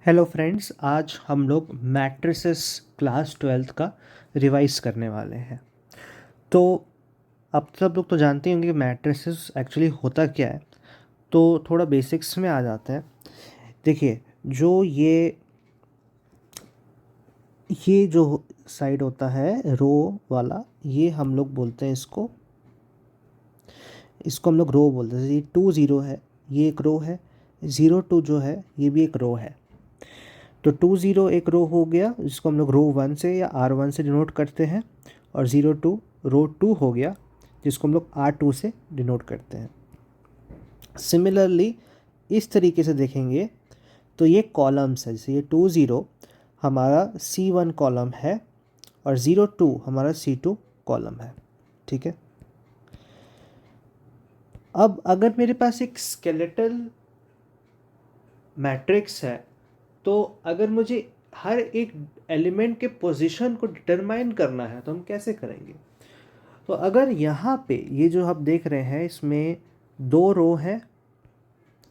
Hello friends, आज हम लोग मैट्रिसेस क्लास 12th का रिवाइज करने वाले हैं। तो अब सब लोग तो जानते होंगे कि मैट्रिसेस एक्चुअली होता क्या है। तो थोड़ा बेसिक्स में आ जाते हैं। देखिए, जो ये जो साइड होता है रो वाला, ये हम लोग बोलते हैं इसको इसको हम लोग रो बोलते हैं। ये 2 0 है, ये एक रो है। 0 2 जो है ये भी एक रो है। तो 2 0 एक रो हो गया, जिसको हम लोग रो 1 से या R1 से डिनोट करते हैं। और 0 2 रो 2 हो गया, जिसको हम लोग R2 से डिनोट करते हैं। सिमिलरली इस तरीके से देखेंगे तो ये कॉलम्स है। जैसे ये 2 0 हमारा C1 कॉलम है और 0 2 हमारा C2 कॉलम है। ठीक है। अब अगर मेरे पास एक स्केलेटल मैट्रिक्स है, तो अगर मुझे हर एक एलिमेंट के पोजीशन को डिटरमाइन करना है तो हम कैसे करेंगे। तो अगर यहाँ पे ये जो आप देख रहे हैं, इसमें 2 रो है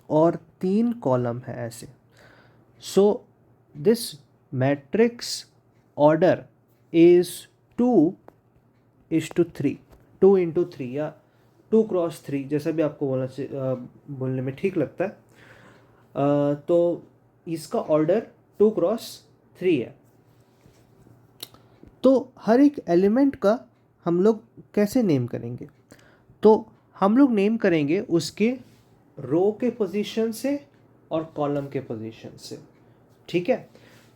और 3 कॉलम है ऐसे। So this matrix order is 2:3, 2 into 3 या 2 × 3, जैसा भी आपको बोलने में ठीक लगता है। तो इसका ऑर्डर 2 × 3 है। तो हर एक एलिमेंट का हम लोग कैसे नेम करेंगे, तो हम लोग नेम करेंगे उसके रो के पोजीशन से और कॉलम के पोजीशन से। ठीक है।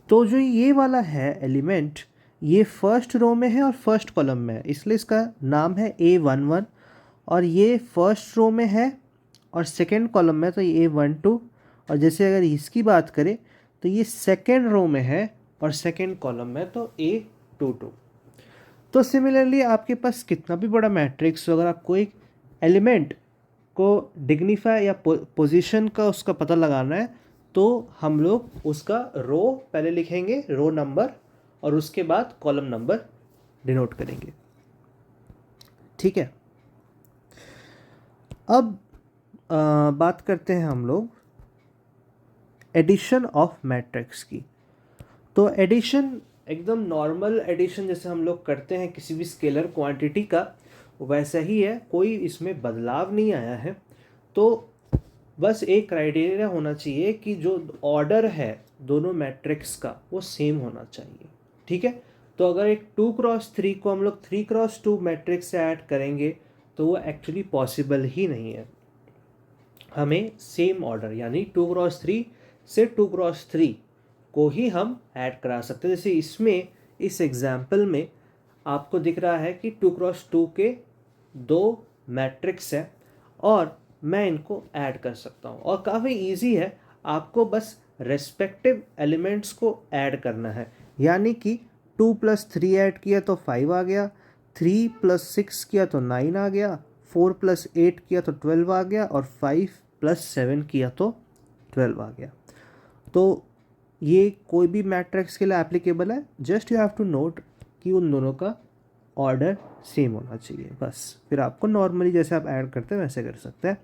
तो जो ये वाला है एलिमेंट, ये फर्स्ट रो में है और फर्स्ट कॉलम में है, इसलिए इसका नाम है A11। और ये फर्स्ट रो में है और सेकेंड कॉलम में, तो ये A12। और जैसे अगर इसकी बात करें तो ये सेकेंड रो में है और सेकेंड कॉलम में, तो A22। तो सिमिलरली आपके पास कितना भी बड़ा मैट्रिक्स हो, अगर आपको एक एलिमेंट को डिग्निफाई या पोजीशन का उसका पता लगाना है, तो हम लोग उसका रो पहले लिखेंगे, रो नंबर, और उसके बाद कॉलम नंबर डिनोट करेंगे। ठीक है। अब बात करते हैं हम लोग एडिशन ऑफ मैट्रिक्स की। तो एडिशन एकदम नॉर्मल एडिशन जैसे हम लोग करते हैं किसी भी स्केलर क्वांटिटी का, वैसा ही है, कोई इसमें बदलाव नहीं आया है। तो बस एक क्राइटेरिया होना चाहिए कि जो ऑर्डर है दोनों मैट्रिक्स का वो सेम होना चाहिए। ठीक है। तो अगर एक 2 × 3 को हम लोग 3 × 2 मैट्रिक्स से ऐड करेंगे तो वो एक्चुअली पॉसिबल ही नहीं है। हमें सेम ऑर्डर यानी 2 × 3 से 2 × 3 को ही हम ऐड करा सकते हैं। जैसे इसमें इस एग्जाम्पल में आपको दिख रहा है कि 2 × 2 के 2 मैट्रिक्स है और मैं इनको ऐड कर सकता हूँ, और काफ़ी इजी है। आपको बस रेस्पेक्टिव एलिमेंट्स को ऐड करना है, यानी कि 2 + 3 ऐड किया तो 5 आ गया, 3 + 6 किया तो 9 आ गया, 4 + 8 किया तो 12 आ गया, और 5 + 7 किया तो 12 आ गया। तो ये कोई भी मैट्रिक्स के लिए एप्लीकेबल है। Just you have to note कि उन दोनों का ऑर्डर सेम होना चाहिए, बस। फिर आपको नॉर्मली जैसे आप ऐड करते हैं वैसे कर सकते हैं।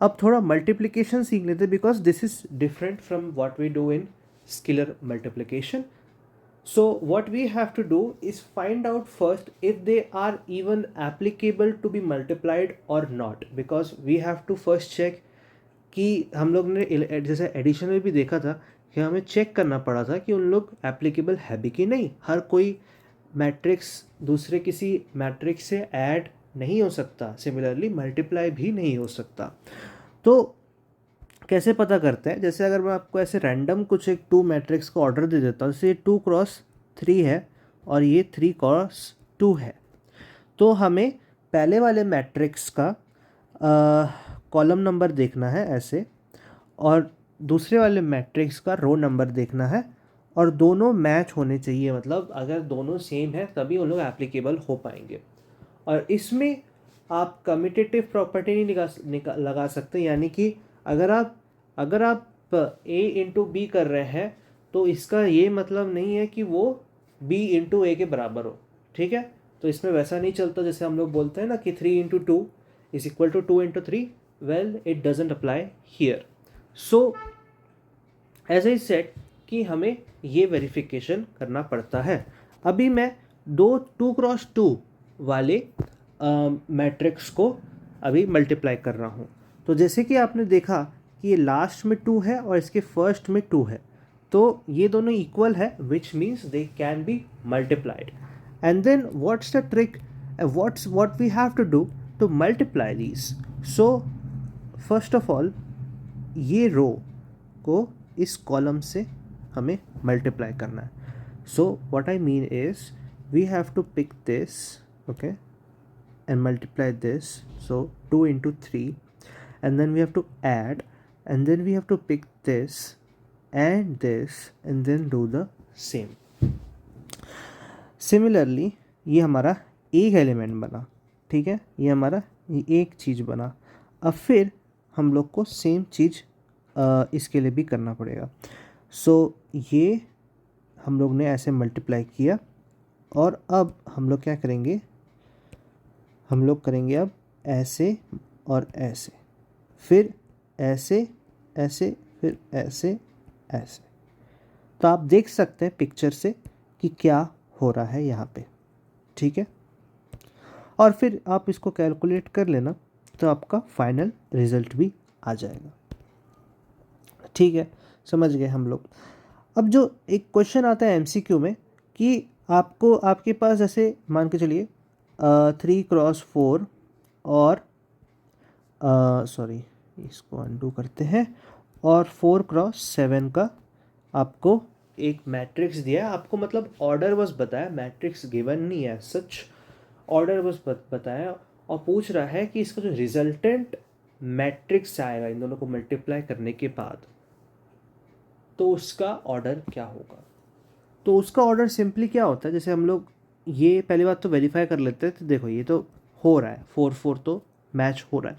अब थोड़ा मल्टीप्लिकेशन सीख लेते हैं, because this is different from what we do in scalar multiplication. So what we have to do is find out first if they are even applicable to be multiplied or not, because we have to first check कि हम लोग ने जैसे addition में भी देखा था कि हमें चेक करना पड़ा था कि उन लोग एप्लीकेबल है भी कि नहीं। हर कोई मैट्रिक्स दूसरे किसी मैट्रिक्स से ऐड नहीं हो सकता, सिमिलरली मल्टीप्लाई भी नहीं हो सकता। तो कैसे पता करते हैं, जैसे अगर मैं आपको ऐसे रैंडम कुछ एक 2 मैट्रिक्स का ऑर्डर दे देता हूँ, जैसे ये 2 × 3 है और ये 3 × 2 है, तो हमें पहले वाले मैट्रिक्स का कॉलम नंबर देखना है ऐसे, और दूसरे वाले मैट्रिक्स का रो नंबर देखना है, और दोनों मैच होने चाहिए। मतलब अगर दोनों सेम है तभी उन लोग एप्लीकेबल हो पाएंगे। और इसमें आप कम्यूटेटिव प्रॉपर्टी नहीं लगा सकते, यानी कि अगर आप A × B कर रहे हैं तो इसका ये मतलब नहीं है कि वो B × A के बराबर हो। ठीक है। तो इसमें वैसा नहीं चलता, जैसे हम लोग बोलते हैं ना कि 3 × 2 = 2 × 3। Well, it doesn't apply here. So as I said, कि हमें ये वेरिफिकेशन करना पड़ता है। अभी मैं 2x2 वाले मैट्रिक्स को अभी मल्टीप्लाई कर रहा हूँ। तो जैसे कि आपने देखा कि ये लास्ट में 2 है और इसके फर्स्ट में 2 है, तो ये दोनों इक्वल है, which means they can be multiplied. And then what's the trick, what we have to do to multiply these? So first of all, ये रो को इस कॉलम से हमें मल्टीप्लाई करना है. So what I mean is we have to pick this, okay, and multiply this. So 2 into 3, and then we have to add, and then we have to pick this and this, and then do the same. Similarly ये हमारा एक element बना, ठीक है, ये हमारा ये एक चीज़ बना. अब फिर हम लोग को सेम चीज़ इसके लिए भी करना पड़ेगा. सो ये हम लोग ने ऐसे मल्टीप्लाई किया और अब हम लोग क्या करेंगे, हम लोग करेंगे अब ऐसे और ऐसे, फिर ऐसे ऐसे, फिर ऐसे ऐसे. तो आप देख सकते हैं पिक्चर से कि क्या हो रहा है यहाँ पे, ठीक है. और फिर आप इसको कैलकुलेट कर लेना तो आपका फाइनल रिजल्ट भी आ जाएगा, ठीक है. समझ गए हम लोग. अब जो एक क्वेश्चन आता है एमसीक्यू में कि आपको, आपके पास जैसे मान के चलिए 3x4 और सॉरी इसको अनडू करते हैं, और 4x7 का आपको एक मैट्रिक्स दिया है. आपको मतलब ऑर्डर बस बताया, मैट्रिक्स गिवन नहीं है, सच ऑर्डर बस बताया, और पूछ रहा है कि इसका जो रिजल्टेंट मैट्रिक्स आएगा इन दोनों को मल्टीप्लाई करने के बाद, तो उसका ऑर्डर क्या होगा. तो उसका ऑर्डर सिंपली क्या होता है, जैसे हम लोग ये पहली बात तो वेरीफाई कर लेते हैं. तो देखो ये तो हो रहा है, 4 तो मैच हो रहा है.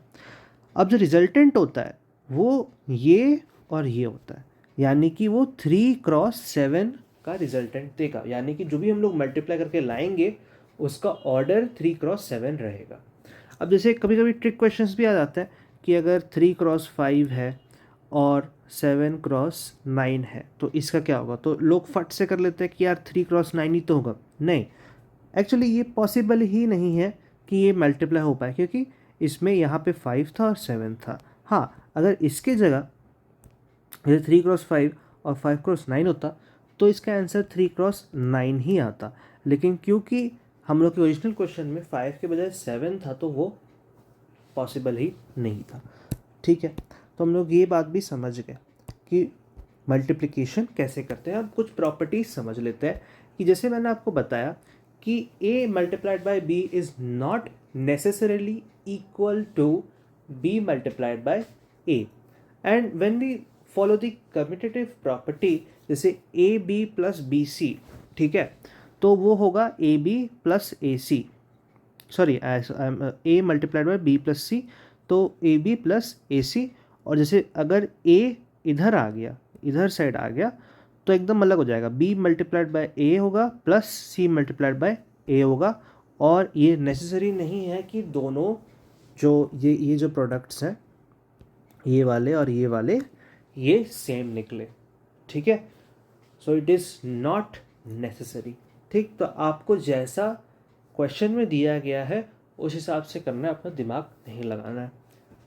अब जो रिजल्टेंट होता है वो ये और ये होता है, यानी कि वो 3x7 का रिजल्टेंट देगा, यानी कि जो भी हम लोग मल्टीप्लाई करके लाएंगे उसका ऑर्डर 3x7 रहेगा. अब जैसे कभी कभी ट्रिक क्वेश्चंस भी आ जाता है कि अगर 3x5 है और 7x9 है तो इसका क्या होगा, तो लोग फट से कर लेते हैं कि यार 3x9 ही तो होगा. नहीं, एक्चुअली ये पॉसिबल ही नहीं है कि ये मल्टीप्लाई हो पाए, क्योंकि इसमें यहाँ पे 5 था और 7 था. हाँ, अगर इसके जगह 3x5 और 5x9 होता तो इसका आंसर 3x9 ही आता, लेकिन क्योंकि हम लोग के ओरिजिनल क्वेश्चन में 5 के बजाय 7 था तो वो पॉसिबल ही नहीं था, ठीक है. तो हम लोग ये बात भी समझ गए कि मल्टीप्लिकेशन कैसे करते हैं. अब कुछ प्रॉपर्टीज समझ लेते हैं कि जैसे मैंने आपको बताया कि a multiplied by b is not necessarily equal to b multiplied by a, and when we follow the commutative property, जैसे A B plus B C, ठीक है, तो वो होगा A B plus A C, sorry A multiplied by B plus C, तो A B plus A सी. और जैसे अगर ए इधर आ गया, इधर साइड आ गया, तो एकदम अलग हो जाएगा, बी मल्टीप्लाइड बाय ए होगा प्लस सी मल्टीप्लाइड बाय ए होगा. और ये नेसेसरी नहीं है कि दोनों जो ये जो प्रोडक्ट्स हैं, ये वाले और ये वाले, ये सेम निकले, ठीक है. So it is not necessary, ठीक. तो आपको जैसा क्वेश्चन में दिया गया है उस हिसाब से करना है, अपना दिमाग नहीं लगाना है,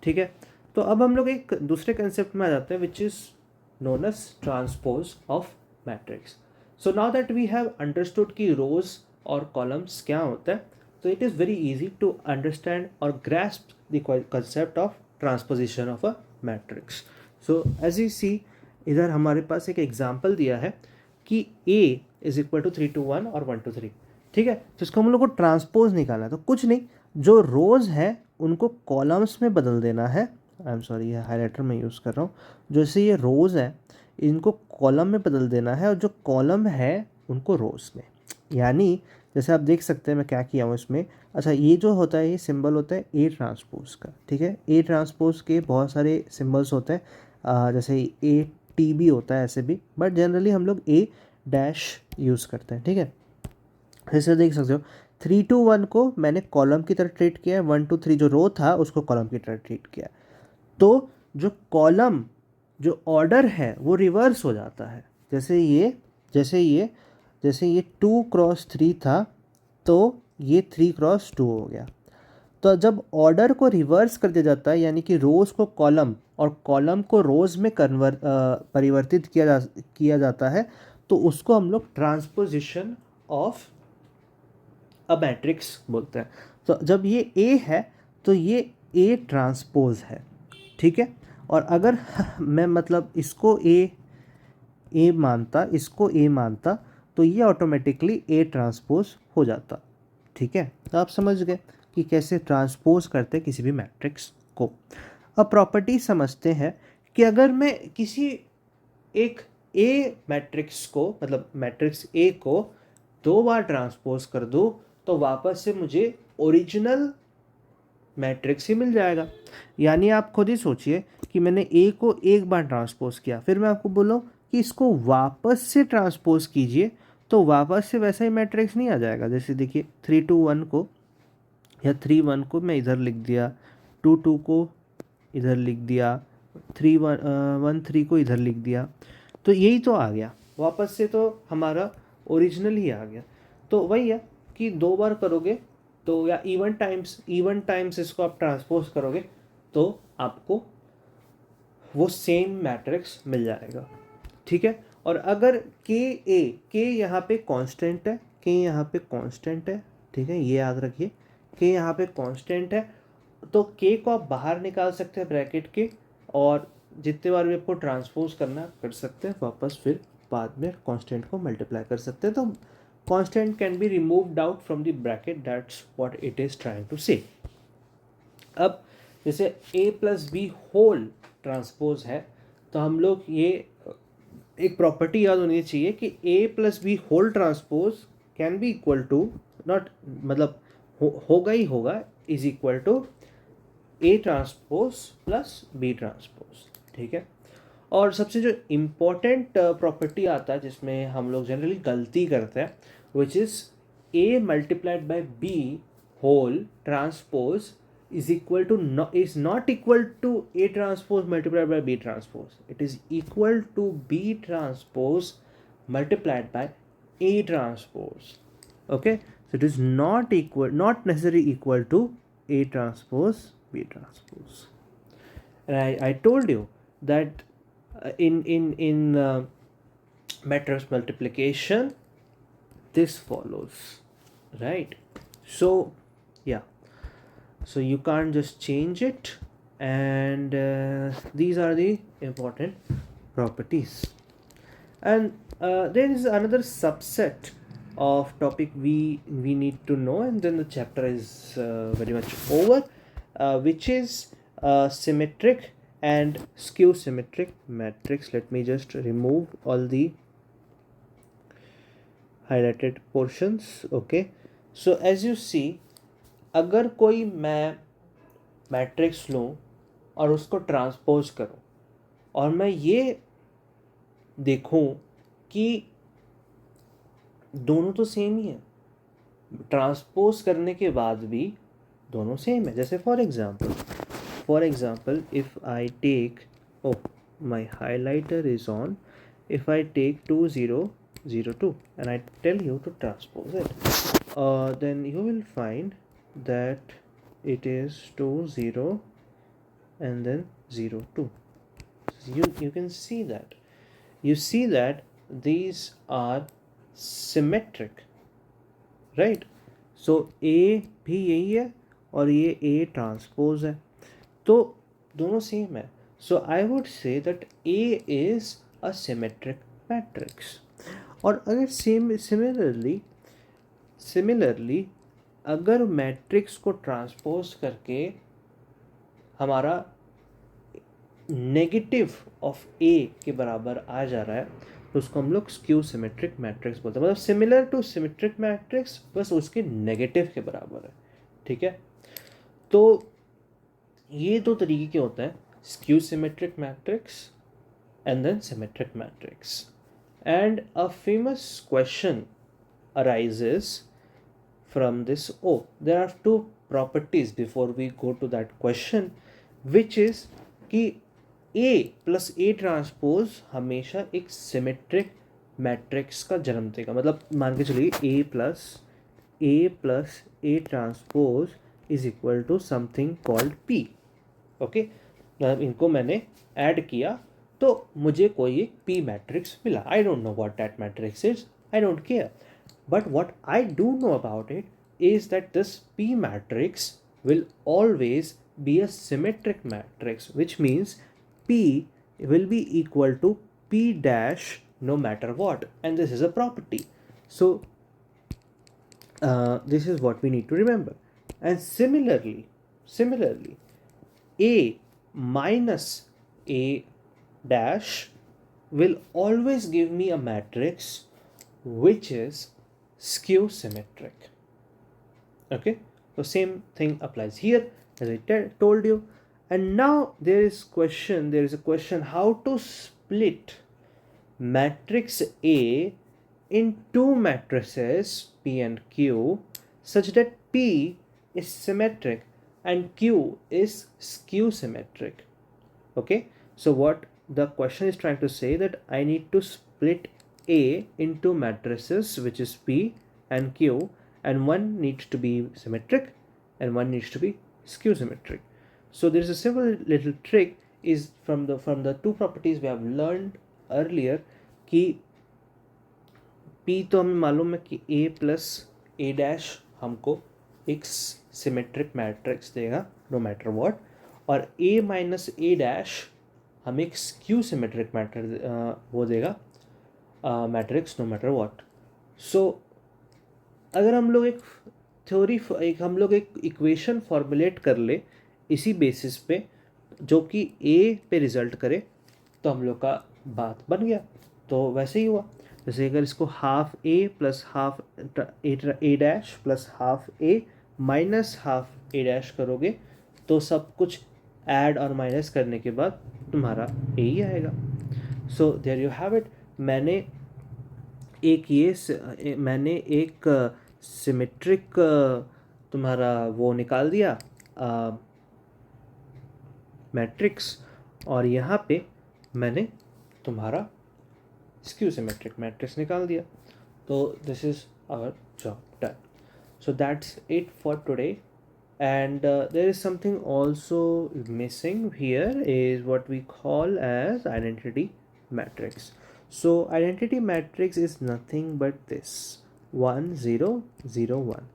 ठीक है. तो अब हम लोग एक दूसरे कंसेप्ट में आ जाते हैं which is known as transpose of matrix. So now that we have understood कि रोज और कॉलम्स क्या होता है, तो it is very easy to understand और grasp the concept of transposition of a matrix. So as you see, इधर हमारे पास एक एग्जाम्पल दिया है कि a is equal to 3 to 1 और 1 to 3, ठीक है. तो इसको हम लोग को ट्रांसपोज निकालना है. तो कुछ नहीं, जो रोज है उनको कॉलम्स में बदल देना है. आई एम सॉरी, ये हाईलाइटर में यूज़ कर रहा हूँ. जैसे ये रोज है इनको कॉलम में बदल देना है, और जो कॉलम है उनको रोज में. यानी जैसे आप देख सकते हैं मैं क्या किया हूँ इसमें. अच्छा, ये जो होता है ये सिंबल होता है ए ट्रांसपोज का, ठीक है. ए ट्रांसपोज के बहुत सारे सिंबल्स होते हैं, जैसे ए टी भी होता है ऐसे भी, बट जनरली हम लोग ए डैश यूज़ करते हैं, ठीक है. जैसे देख सकते हो 3 to 1 को मैंने कॉलम की तरह ट्रीट किया है, 1 to 3 जो रो था उसको कॉलम की तरह ट्रीट किया. तो जो कॉलम जो ऑर्डर है वो रिवर्स हो जाता है. जैसे ये 2x3 था तो ये 3x2 हो गया। तो जब ऑर्डर को रिवर्स कर दिया जाता है, यानी कि रोज को कॉलम और कॉलम को रोज में परिवर्तित किया जाता है, तो उसको हम लोग ट्रांसपोजिशन ऑफ अ मैट्रिक्स बोलते हैं। तो जब ये ए है तो ये ए ट्रांसपोज है, ठीक है। और अगर मैं मतलब इसको इसको ए मानता तो ये ऑटोमेटिकली ए ट्रांसपोज हो जाता, ठीक है। तो आप समझ गए कि कैसे ट्रांसपोज करते हैं किसी भी मैट्रिक्स को। अब प्रॉपर्टी समझते हैं कि अगर मैं किसी एक ए मैट्रिक्स को, मतलब मैट्रिक्स ए को 2 बार ट्रांसपोज कर दूं तो वापस से मुझे ओरिजिनल मैट्रिक्स ही मिल जाएगा। यानी आप खुद ही सोचिए कि मैंने ए को एक बार ट्रांसपोज किया, फिर मैं आपको बोलूँ कि इसको वापस से ट्रांसपोज कीजिए, तो वापस से वैसा ही मैट्रिक्स नहीं आ जाएगा। जैसे देखिए 3 2 1 को या 3 1 को मैं इधर लिख दिया, 2 2 को इधर लिख दिया, 3 1 1 3 को इधर लिख दिया, तो यही तो आ गया वापस से, तो हमारा ओरिजिनल ही आ गया। तो वही है कि 2 बार करोगे तो, या इवन टाइम्स इसको आप ट्रांसपोज करोगे तो आपको वो सेम मैट्रिक्स मिल जाएगा, ठीक है। और अगर के यहाँ पे कांस्टेंट है, ठीक है, ये याद रखिए, के यहाँ पे कांस्टेंट है, तो के को आप बाहर निकाल सकते हैं ब्रैकेट के, और जितने बार भी आपको ट्रांसपोज करना कर सकते हैं, वापस फिर बाद में कांस्टेंट को मल्टीप्लाई कर सकते हैं। तो constant can be removed out from the bracket, that's what it is trying to say. अब जैसे a plus B whole transpose है, तो हम लोग ये एक प्रॉपर्टी याद होनी चाहिए कि a plus B whole transpose can be equal to, not मतलब होगा ही होगा, is equal to a transpose plus b transpose, ठीक है। और सबसे जो इम्पोर्टेंट प्रॉपर्टी आता है जिसमें हम लोग जनरली गलती करते हैं, which is a multiplied by b whole transpose is not equal to A transpose multiplied by B transpose. It is equal to B transpose multiplied by A transpose. Okay, so it is not necessarily equal to A transpose B transpose. And I told you that in matrix multiplication this follows, right? So yeah, so you can't just change it, and these are the important properties. And there is another subset of topic we need to know, and then the chapter is very much over, which is symmetric and skew symmetric matrix. Let me just remove all the highlighted portions. Okay, so as you see, अगर कोई मैं matrix लूँ और उसको transpose करूँ, और मैं ये देखूँ कि दोनों तो सेम ही है, ट्रांसपोज करने के बाद भी दोनों सेम है। जैसे for example if I take, oh my highlighter is on, if I take 2 0 0 2 and I tell you to transpose it, then you will find that it is 2 0 and then 0 2. You can see that these are symmetric, right? So A भी यही है और ये A transpose है, तो दोनों same है। So I would say that A is a symmetric matrix. और अगर सिमिलरली अगर मैट्रिक्स को ट्रांसपोज करके हमारा नेगेटिव ऑफ ए के बराबर आ जा रहा है, तो उसको हम लोग स्क्यू सिमेट्रिक मैट्रिक्स बोलते हैं। मतलब सिमिलर टू सिमेट्रिक मैट्रिक्स, बस उसके नेगेटिव के बराबर है, ठीक है। तो ये दो तरीके के होते हैं, skew symmetric matrix and then symmetric matrix. And a famous question arises from this. Oh, there are two properties before we go to that question, which is कि A plus A ट्रांसपोज हमेशा एक symmetric matrix का जन्म देगा। मतलब मान के चलिए A plus A transpose is equal to something called P. Okay, इनको मैंने ऐड किया तो मुझे कोई एक पी मैट्रिक्स मिला। I don't know what that matrix is, I don't care, but what I do know about it is that this P matrix will always be a symmetric matrix, which means P will be equal to P dash no matter what, and this is a property. So this is what we need to remember. And similarly, A minus A dash will always give me a matrix which is skew symmetric. Okay, so same thing applies here as I told you. And now there is a question how to split matrix A in two matrices P and Q such that P is symmetric and Q is skew symmetric. Okay, so what the question is trying to say that I need to split A into matrices which is P and Q, and one needs to be symmetric and one needs to be skew symmetric. So there is a simple little trick is from the two properties we have learned earlier कि P तो हमें मालूम है कि A plus A dash हमको एक symmetric matrix देगा no matter what, और A माइनस A डैश हमें एक स्क्यू सिमेट्रिक मैट्रिक्स वो देगा मैट्रिक्स नो मैटर व्हाट। सो अगर हम लोग हम लोग एक इक्वेशन फॉर्मुलेट कर ले इसी बेसिस पे जो कि A पे रिजल्ट करे तो हम लोग का बात बन गया। तो वैसे ही हुआ, जैसे अगर इसको हाफ ए प्लस हाफ ए डैश प्लस हाफ ए माइनस हाफ ए डैश करोगे तो सब कुछ ऐड और माइनस करने के बाद तुम्हारा ए ही आएगा। So there you have it. मैंने एक सिमेट्रिक तुम्हारा वो निकाल दिया मैट्रिक्स, और यहाँ पे मैंने तुम्हारा स्क्यू सिमेट्रिक मैट्रिक्स निकाल दिया। तो this is our job done. So that's it for today. And there is something also missing here is what we call as identity matrix. So identity matrix is nothing but this 1 0 0 1.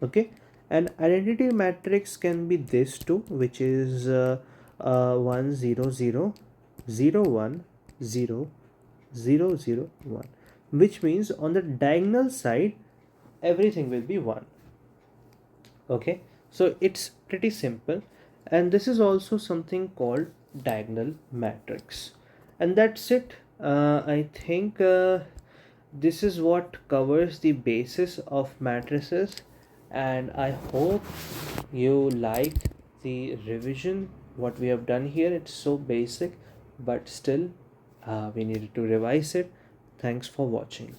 Okay, and identity matrix can be this too, which is 1 0 0 0 1 0 0 0 1, which means on the diagonal side everything will be 1. Okay, so it's pretty simple, and this is also something called diagonal matrix. And that's it. I think this is what covers the basis of matrices, and I hope you like the revision what we have done here. It's so basic, but still we needed to revise it. Thanks for watching.